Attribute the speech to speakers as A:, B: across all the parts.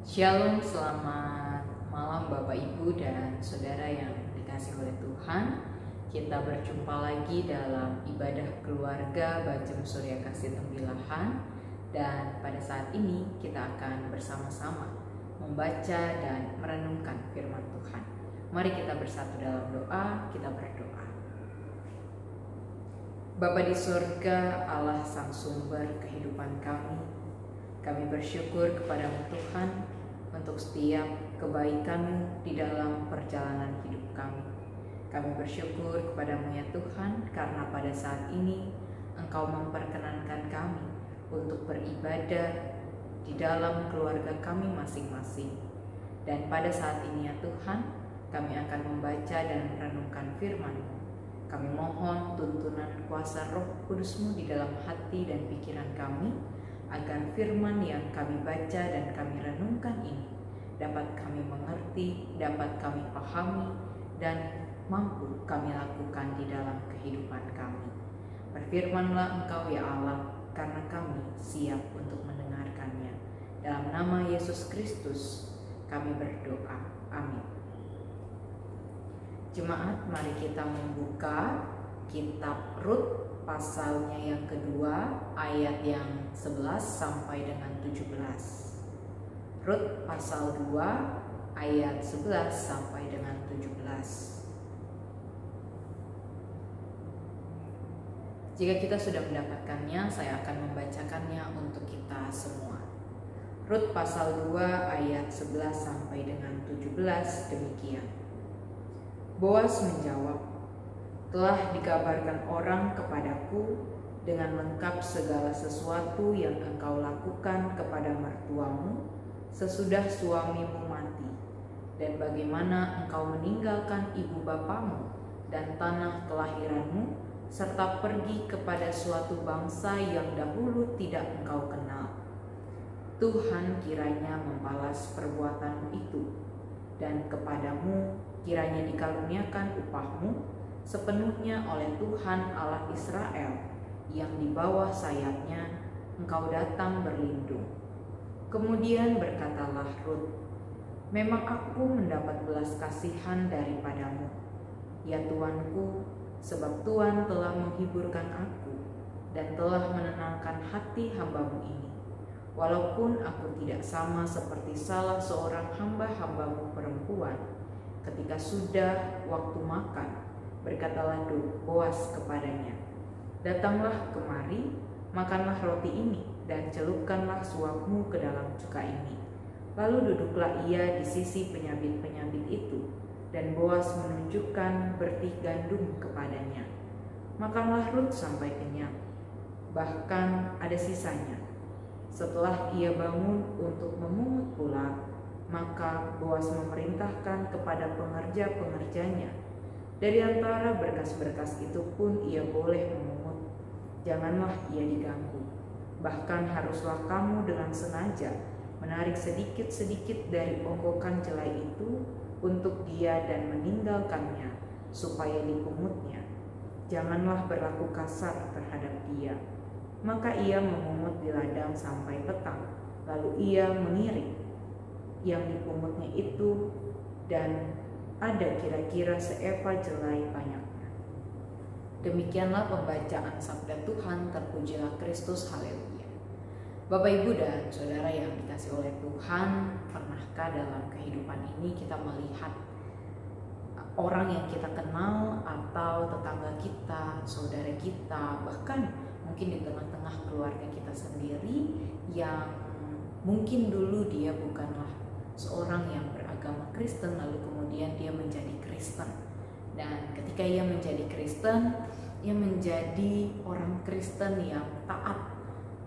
A: Shalom, selamat malam Bapak Ibu dan Saudara yang dikasihi oleh Tuhan. Kita berjumpa lagi dalam ibadah keluarga Bajeng Surya Kasih Tembilahan. Dan pada saat ini kita akan bersama-sama membaca dan merenungkan firman Tuhan. Mari kita bersatu dalam doa, kita berdoa. Bapa di surga, Allah sang sumber kehidupan kami bersyukur kepada-Mu Tuhan untuk setiap kebaikan-Mu di dalam perjalanan hidup kami. Kami bersyukur kepada-Mu ya Tuhan, karena pada saat ini Engkau memperkenankan kami untuk beribadah di dalam keluarga kami masing-masing. Dan pada saat ini ya Tuhan, kami akan membaca dan merenungkan firman-Mu. Kami mohon tuntunan kuasa Roh Kudus-Mu di dalam hati dan pikiran kami, agar firman yang kami baca dan kami renungkan ini dapat kami mengerti, dapat kami pahami, dan mampu kami lakukan di dalam kehidupan kami. Berfirmanlah Engkau ya Allah, karena kami siap untuk mendengarkannya. Dalam nama Yesus Kristus kami berdoa. Amin. Jemaat, mari kita membuka kitab Rut pasalnya yang kedua, ayat yang 11 sampai dengan 17. Rut pasal 2 ayat 11 sampai dengan 17. Jika kita sudah mendapatkannya, saya akan membacakannya untuk kita semua. Rut pasal 2 ayat 11 sampai dengan 17 demikian. Boas menjawab, "Telah dikabarkan orang kepadaku dengan lengkap segala sesuatu yang engkau lakukan kepada mertuamu sesudah suamimu mati, dan bagaimana engkau meninggalkan ibu bapamu dan tanah kelahiranmu, serta pergi kepada suatu bangsa yang dahulu tidak engkau kenal. Tuhan kiranya membalas perbuatanmu itu, dan kepadamu kiranya dikaruniakan upahmu sepenuhnya oleh Tuhan Allah Israel, yang di bawah sayapnya engkau datang berlindung." Kemudian berkatalah Rut, "Memang aku mendapat belas kasihan daripadamu, ya Tuanku, sebab Tuhan telah menghiburkan aku dan telah menenangkan hati hamba-Mu ini. Walaupun aku tidak sama seperti salah seorang hamba-hamba-Mu perempuan, ketika sudah waktu makan, berkatalah Boas kepadanya, 'Datanglah kemari, makanlah roti ini, dan celupkanlah suapmu ke dalam cuka ini.' Lalu duduklah ia di sisi penyabit-penyabit itu, dan Boas menunjukkan bertih gandum kepadanya. Makanlah Rut sampai kenyang, bahkan ada sisanya. Setelah ia bangun untuk memungut pula, maka Boas memerintahkan kepada pengerja-pengerjanya, 'Dari antara berkas-berkas itu pun ia boleh memungut, janganlah ia diganggu. Bahkan haruslah kamu dengan sengaja menarik sedikit-sedikit dari ongkokan jelai itu untuk dia dan meninggalkannya, supaya dipungutnya. Janganlah berlaku kasar terhadap dia.' Maka ia memungut di ladang sampai petang, lalu ia mengiring yang dipungutnya itu, dan ada kira-kira seeva jelai banyaknya." Demikianlah pembacaan sabda Tuhan. Terpujilah Kristus, haleluya. Bapak, Ibu, dan Saudara yang dikasihi oleh Tuhan, pernahkah dalam kehidupan ini kita melihat orang yang kita kenal atau tetangga kita, saudara kita, bahkan mungkin di tengah-tengah keluarga kita sendiri yang mungkin dulu dia bukanlah seorang yang beragama Kristen, lalu kemudian dia menjadi Kristen. Dan ketika ia menjadi Kristen, ia menjadi orang Kristen yang taat,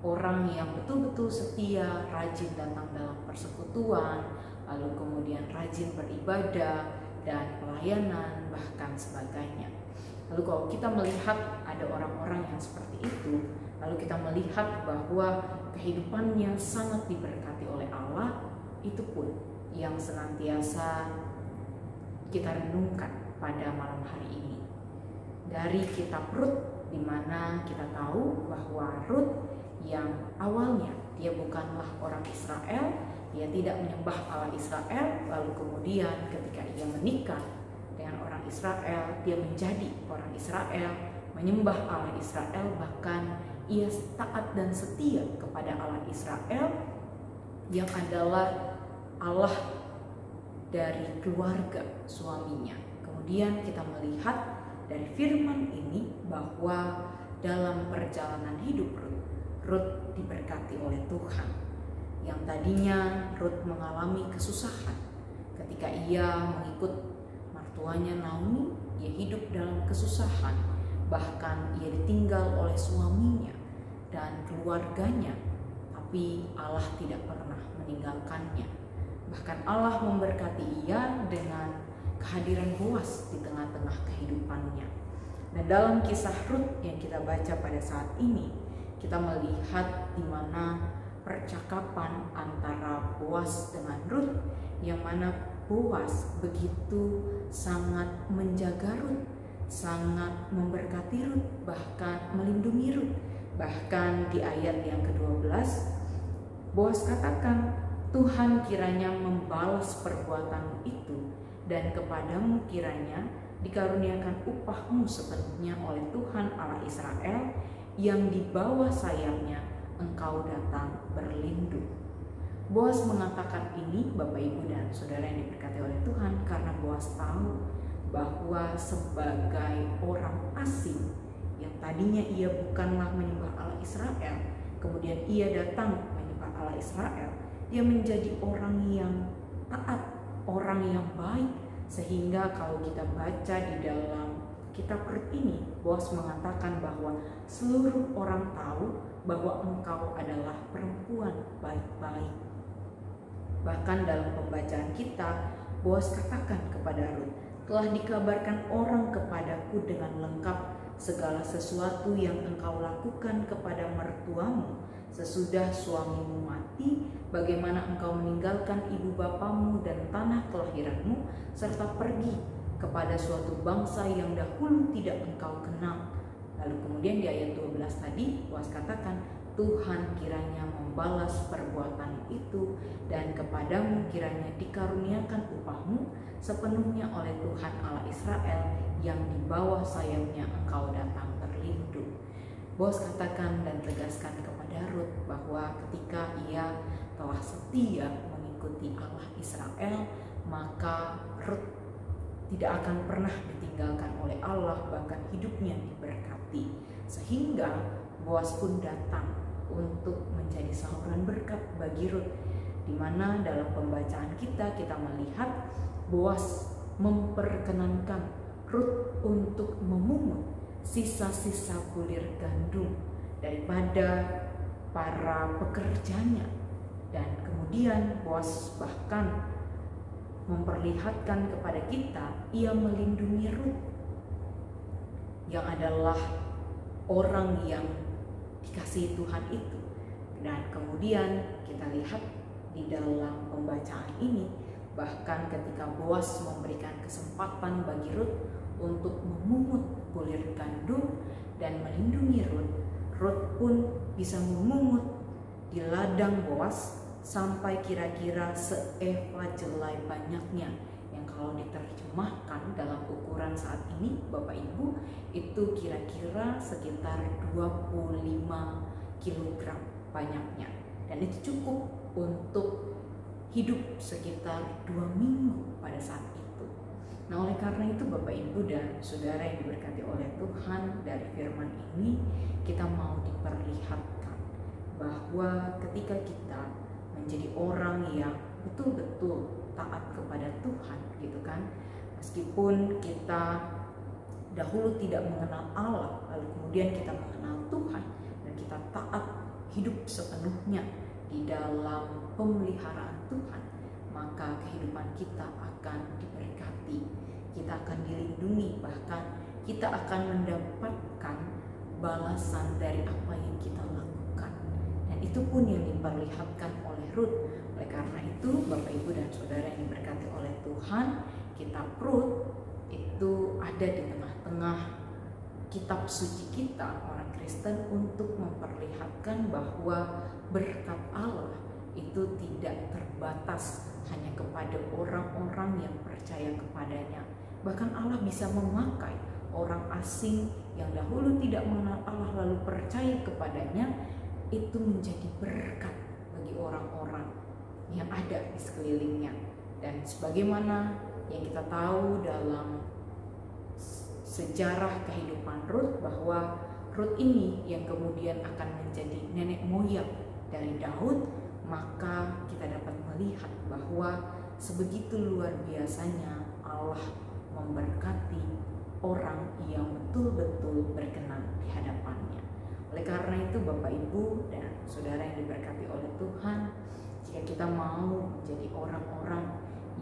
A: orang yang betul-betul setia, rajin datang dalam persekutuan, lalu kemudian rajin beribadah dan pelayanan, bahkan sebagainya. Lalu kalau kita melihat ada orang-orang yang seperti itu, lalu kita melihat bahwa kehidupannya sangat diberkati oleh Allah, itu pun yang senantiasa kita renungkan pada malam hari ini. Dari kitab Rut, di mana kita tahu bahwa Rut yang awalnya dia bukanlah orang Israel, Ia tidak menyembah Allah Israel, lalu kemudian ketika ia menikah dengan orang Israel, dia menjadi orang Israel, menyembah Allah Israel, bahkan ia taat dan setia kepada Allah Israel yang adalah Allah dari keluarga suaminya. Kemudian kita melihat dari firman ini bahwa dalam perjalanan hidup Rut diberkati oleh Tuhan. Yang tadinya Rut mengalami kesusahan ketika ia mengikut mertuanya Naomi, ia hidup dalam kesusahan, bahkan ia ditinggal oleh suaminya dan keluarganya, tapi Allah tidak pernah meninggalkannya. Bahkan Allah memberkati ia dengan kehadiran Boas di tengah-tengah kehidupannya. Dan dalam kisah Rut yang kita baca pada saat ini, kita melihat di mana percakapan antara Boas dengan Rut, yang mana Boas begitu sangat menjaga Rut, sangat memberkati Rut, bahkan melindungi Rut. Bahkan di ayat yang ke-12, Boas katakan, Tuhan kiranya membalas perbuatanmu itu, dan kepadamu kiranya dikaruniakan upahmu sepenuhnya oleh Tuhan Allah Israel, yang di bawah sayapnya engkau datang berlindung. Boas mengatakan ini, Bapak Ibu dan Saudara yang diberkati oleh Tuhan, karena Boas tahu bahwa sebagai orang asing yang tadinya ia bukanlah menyembah Allah Israel, kemudian ia datang menyembah Allah Israel, dia menjadi orang yang taat, orang yang baik, sehingga kalau kita baca di dalam kitab Rut ini, Boas mengatakan bahwa seluruh orang tahu bahwa engkau adalah perempuan baik-baik. Bahkan dalam pembacaan kita, Boas katakan kepada Rut, telah dikabarkan orang kepadaku dengan lengkap segala sesuatu yang engkau lakukan kepada mertuamu sesudah suamimu mati, bagaimana engkau meninggalkan ibu bapamu dan tanah kelahiranmu, serta pergi kepada suatu bangsa yang dahulu tidak engkau kenal. Lalu kemudian di ayat 12 tadi, Boas katakan, Tuhan kiranya membalas perbuatan itu, dan kepadamu kiranya dikaruniakan upahmu sepenuhnya oleh Tuhan Allah Israel, yang di bawah sayapnya engkau datang berlindung. Boas katakan dan tegaskan kepada Rut bahwa ketika ia telah setia mengikuti Allah Israel, maka Rut tidak akan pernah ditinggalkan oleh Allah, bahkan hidupnya diberkati. Sehingga Boas pun datang untuk menjadi saluran berkat bagi Rut, di mana dalam pembacaan kita melihat Boas memperkenankan Rut untuk memungut sisa-sisa bulir gandum daripada para pekerjanya. Dan kemudian Boas bahkan memperlihatkan kepada kita ia melindungi Rut, yang adalah orang yang dikasihi Tuhan itu. Dan kemudian kita lihat di dalam pembacaan ini, bahkan ketika Boas memberikan kesempatan bagi Rut untuk memungut bulir gandum dan melindungi Rut, Rut pun bisa memungut di ladang Boas sampai kira-kira seeva jelai banyaknya, yang kalau diterjemahkan dalam ukuran saat ini Bapak Ibu, itu kira-kira sekitar 25 kg banyaknya, dan itu cukup untuk hidup sekitar 2 minggu pada saat itu. Nah, oleh karena itu Bapak Ibu dan Saudara yang diberkati oleh Tuhan, dari firman ini kita mau diperlihatkan bahwa ketika kita menjadi orang yang betul-betul taat kepada Tuhan, gitu kan, meskipun kita dahulu tidak mengenal Allah, lalu kemudian kita mengenal Tuhan dan kita taat hidup sepenuhnya di dalam pemeliharaan Tuhan, maka kehidupan kita akan diberkati, kita akan dilindungi, bahkan kita akan mendapatkan balasan dari apa yang kita lakukan. Dan itu pun yang diperlihatkan oleh Rut. Oleh karena itu Bapak Ibu dan Saudara yang diberkati oleh Tuhan, kitab Rut itu ada di tengah-tengah kitab suci kita orang Kristen untuk memperlihatkan bahwa berkat Allah itu tidak terbatas hanya kepada orang-orang yang percaya kepadanya. Bahkan Allah bisa memakai orang asing yang dahulu tidak mengenal Allah lalu percaya kepadanya, itu menjadi berkat bagi orang-orang yang ada di sekelilingnya. Dan sebagaimana yang kita tahu dalam sejarah kehidupan Rut, bahwa Rut ini yang kemudian akan menjadi nenek moyang dari Daud, maka kita dapat melihat bahwa sebegitu luar biasanya Allah memberkati orang yang betul-betul berkenan di hadapannya. Oleh karena itu Bapak Ibu dan Saudara yang diberkati oleh Tuhan, jika kita mau menjadi orang-orang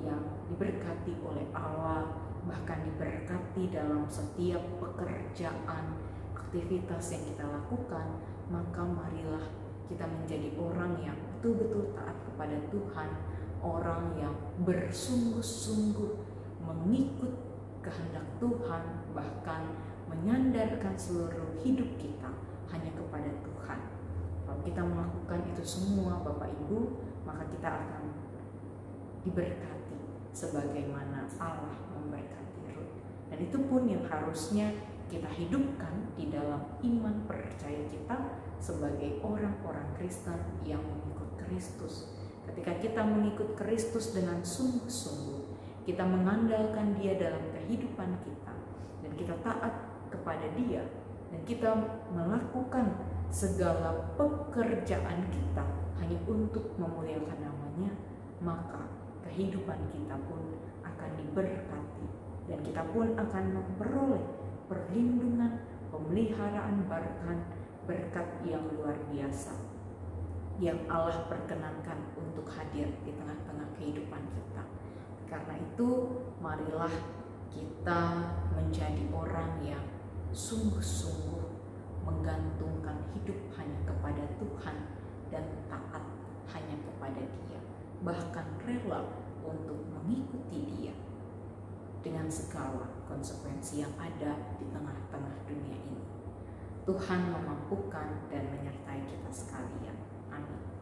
A: yang diberkati oleh Allah, bahkan diberkati dalam setiap pekerjaan, aktivitas yang kita lakukan, maka marilah kita menjadi orang yang betul-betul taat kepada Tuhan, orang yang bersungguh-sungguh mengikut kehendak Tuhan, bahkan menyandarkan seluruh hidup kita hanya kepada Tuhan. Kalau kita melakukan itu semua Bapak Ibu, maka kita akan diberkati sebagaimana Allah memberkati Rut. Dan itu pun yang harusnya kita hidupkan di dalam iman percaya kita sebagai orang-orang Kristen yang mengikut Kristus. Ketika kita mengikut Kristus dengan sungguh-sungguh, kita mengandalkan Dia dalam kehidupan kita, dan kita taat kepada Dia, dan kita melakukan segala pekerjaan kita hanya untuk memuliakan nama-Nya, maka kehidupan kita pun akan diberkati, dan kita pun akan memperoleh perlindungan, pemeliharaan, bahkan berkat yang luar biasa yang Allah perkenankan untuk hadir di tengah-tengah kehidupan kita. Karena itu marilah kita menjadi orang yang sungguh-sungguh menggantungkan hidup hanya kepada Tuhan dan taat hanya kepada Dia, bahkan rela untuk mengikuti Dia dengan segala konsekuensi yang ada di tengah-tengah dunia ini. Tuhan memampukan dan menyertai kita sekalian. Amin.